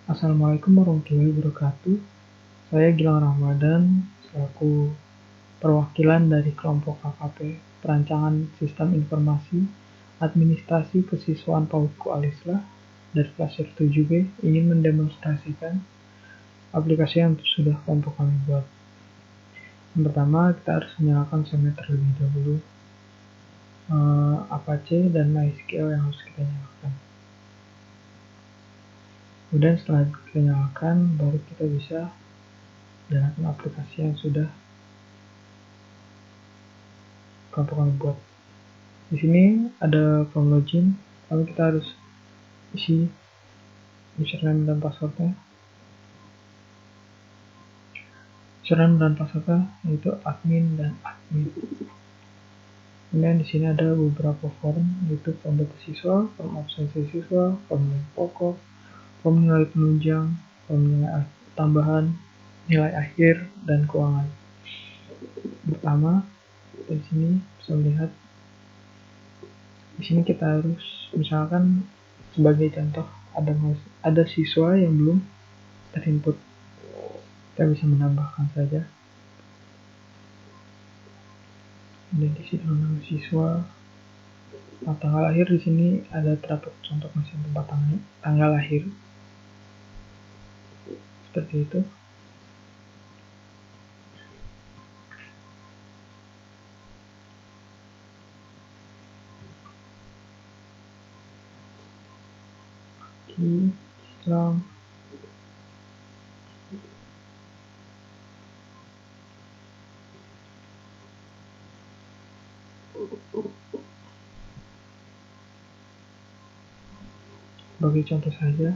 Assalamualaikum warahmatullahi wabarakatuh. Saya Gilang Ramadan, selaku perwakilan dari kelompok KKP Perancangan Sistem Informasi Administrasi Kesiswaan PAUDku Alislah dari kelas 7B ingin mendemonstrasikan aplikasi yang sudah kelompok kami buat. Yang pertama, kita harus menyalakan Summit terlebih dahulu. Apache dan MySQL yang harus kita nyalakan. Kemudian setelah kita nyalakan, baru kita bisa jalankan aplikasi yang sudah kelompok kami buat. Di sini ada form login, lalu kita harus isi username dan passwordnya. Username dan passwordnya yaitu admin dan admin. Kemudian di sini ada beberapa form, yaitu form data siswa, form absensi siswa, form nilai pokok, form nilai penunjang, form nilai tambahan, nilai akhir, dan keuangan. Pertama, di sini bisa melihat di sini kita harus misalkan sebagai contoh ada siswa yang belum terinput, kita bisa menambahkan saja. Dan di sini nama siswa, tanggal lahir di sini ada terdapat contoh mesin tempat tanggal lahir seperti itu. Islam. Sebagai contoh saja,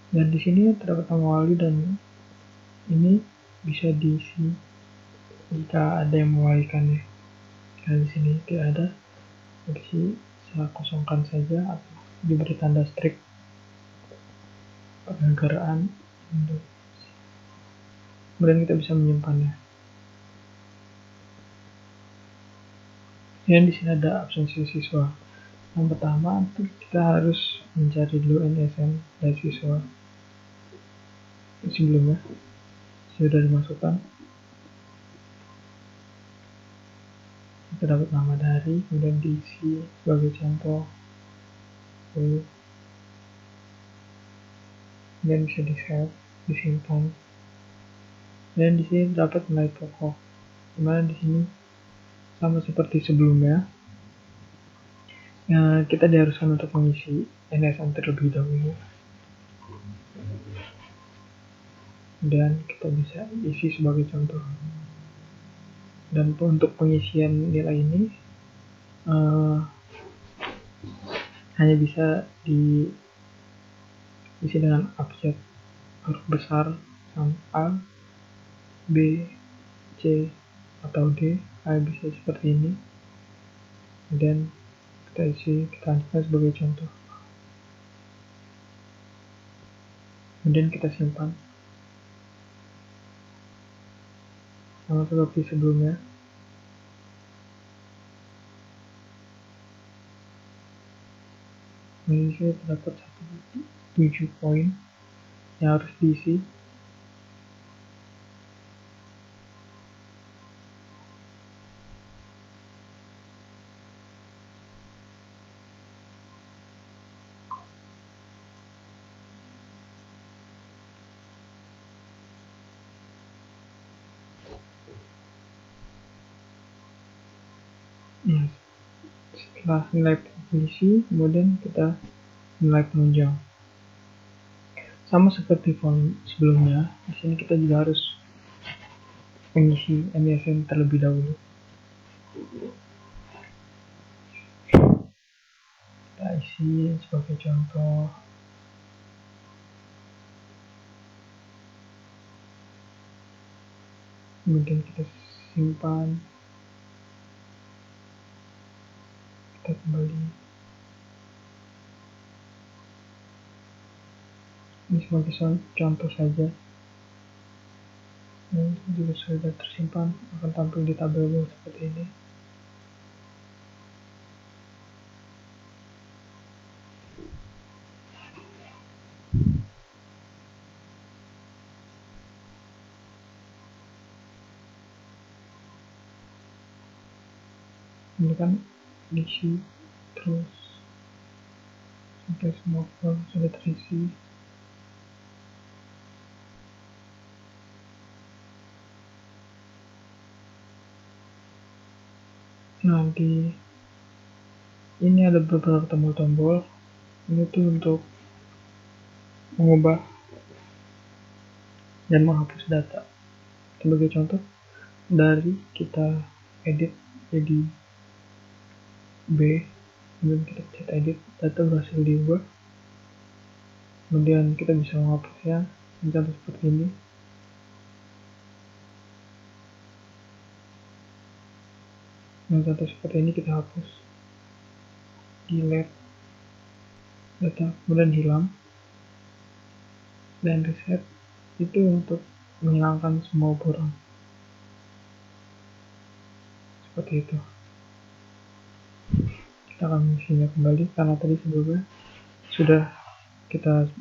dan di sini terdapat nama wali dan ini bisa diisi jika ada yang mewalikannya. Dan di sini tidak ada, jadi saya kosongkan saja atau diberi tanda strip penegaraan Indonesia. Kemudian kita bisa menyimpannya. Dan di sini ada absensi siswa. Yang pertama, kita harus mencari dulu NSN dari siswa sebelumnya sudah dimasukkan. Kita dapat nama dari, kemudian diisi sebagai contoh, kemudian bisa di-save, disimpan. Dan di sini dapat nilai pokok, dimana di sini sama seperti sebelumnya, kita diharuskan untuk mengisi NSN terlebih dahulu. Dan kita bisa isi sebagai contoh. Dan untuk pengisian nilai ini hanya bisa diisi dengan abjad huruf besar A, B, C, atau D. Bisa seperti ini. Dan kita lanjutkan sebagai contoh. Kemudian kita simpan sama seperti sebelumnya. Ini saya terdapat 7 poin yang harus diisi. Setelah nilai diisi, kemudian kita nilai penunjang. Sama seperti form sebelumnya, di sini kita juga harus mengisi MSN terlebih dahulu. Kita isi sebagai contoh. Kemudian kita simpan. Kita kembali. Ini sebagai contoh saja. Ini juga sudah tersimpan, akan tampil di tabel bawah seperti ini. Ini kan diisi terus sampai semua form sudah terisi. Nah, ini ada beberapa tombol-tombol. Ini tuh untuk mengubah dan menghapus data. Sebagai contoh, dari kita edit jadi B, kemudian kita pencet edit, data berhasil diubah. Kemudian kita bisa menghapusnya, contoh seperti ini. Nah, contoh seperti ini kita hapus, delete data, kemudian hilang, dan reset itu untuk menghilangkan semua borong. Seperti itu. Kita akan mengisinya kembali karena tadi sebelumnya sudah kita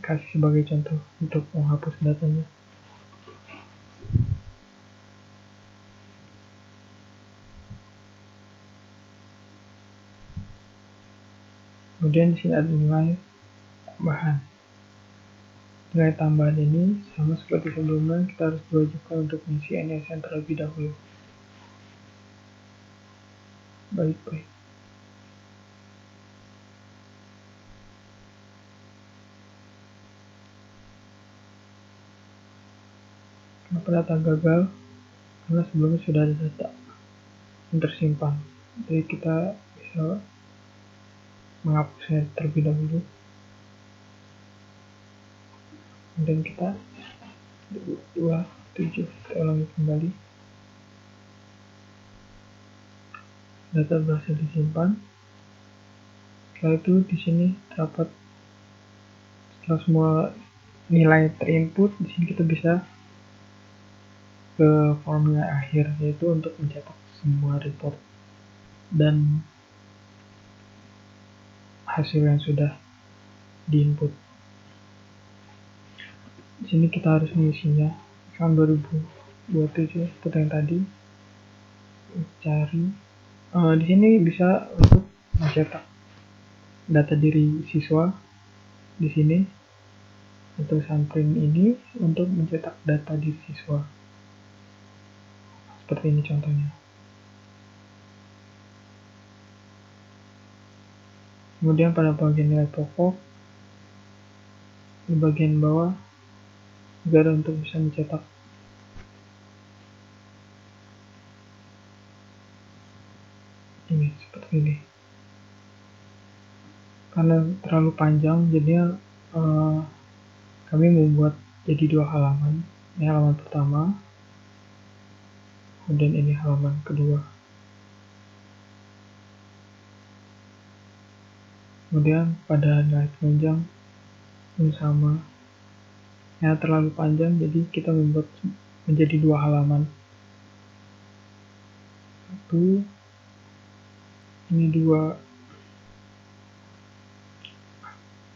kasih sebagai contoh untuk menghapus datanya. Kemudian di sini ada nilai tambahan. Nilai tambahan ini sama seperti sebelumnya, kita harus diwajibkan untuk mengisi NSN terlebih dahulu. Baik. Kenapa data gagal? Karena sebelumnya sudah ada data yang tersimpan. Jadi kita bisa menghapusnya terlebih dahulu. Dan kita 27 kita ulangi kembali. Data berhasil disimpan. Setelah itu di sini terdapat setelah semua nilai terinput, di sini kita bisa ke formula akhir, yaitu untuk mencetak semua report dan hasil yang sudah diinput. Di sini kita harus mengisinya tahun 2027 seperti yang tadi. Cari di sini bisa untuk mencetak data diri siswa di sini, atau sampling ini untuk mencetak data diri siswa. Seperti ini contohnya. Kemudian pada bagian nilai pokok di bagian bawah juga ada untuk bisa mencetak ini seperti ini. Karena terlalu panjang, jadinya kami membuat jadi 2 halaman. Ini halaman pertama, kemudian ini halaman kedua. Kemudian pada nilai penunjang ini sama. Yang terlalu panjang, jadi kita membuat menjadi 2 halaman. Satu, ini 2.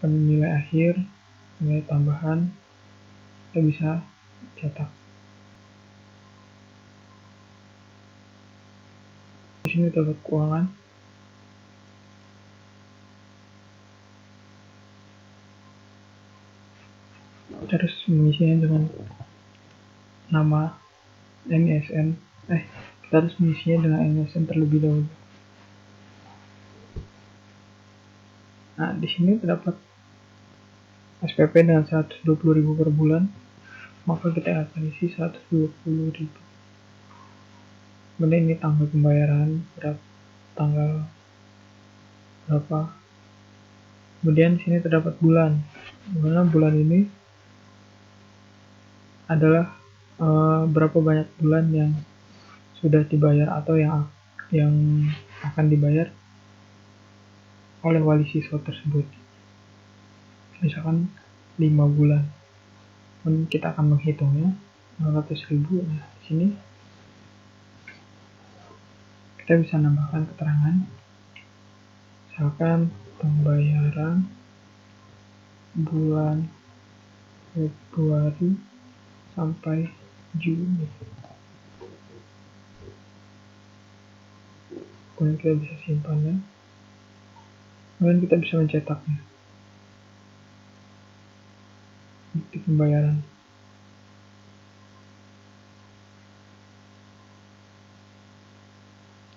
Nilai akhir, nilai tambahan, kita bisa cetak. Di sini terdapat keuangan. Kita harus mengisinya dengan nama NSN. Kita harus mengisinya dengan NSN terlebih dahulu. Nah, di sini terdapat SPP dengan 120.000 per bulan, maka kita akan isi 120.000. Kemudian ini tanggal pembayaran, tanggal berapa. Kemudian di sini terdapat bulan, dimana bulan ini adalah berapa banyak bulan yang sudah dibayar atau yang akan dibayar oleh wali siswa tersebut. Misalkan 5 bulan. Dan kita akan menghitungnya 600.000. Nah, di sini kita bisa nambahkan keterangan, misalkan pembayaran bulan Februari sampai Juni. Kemudian kita bisa simpannya. Kemudian kita bisa mencetaknya. Bukti pembayaran.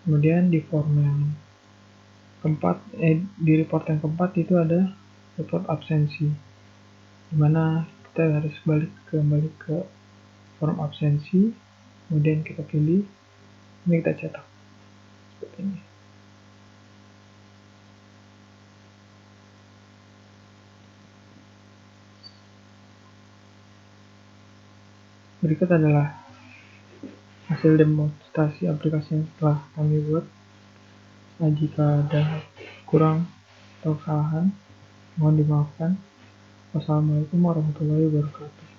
Kemudian di form yang keempat, di report yang keempat itu ada report absensi, dimana kita harus kembali ke form absensi, kemudian kita pilih, ini kita cetak seperti ini. Berikut adalah hasil demonstrasi aplikasi yang telah kami buat. Nah, jika ada kurang atau kesalahan, mohon dimaafkan. Wassalamualaikum warahmatullahi wabarakatuh.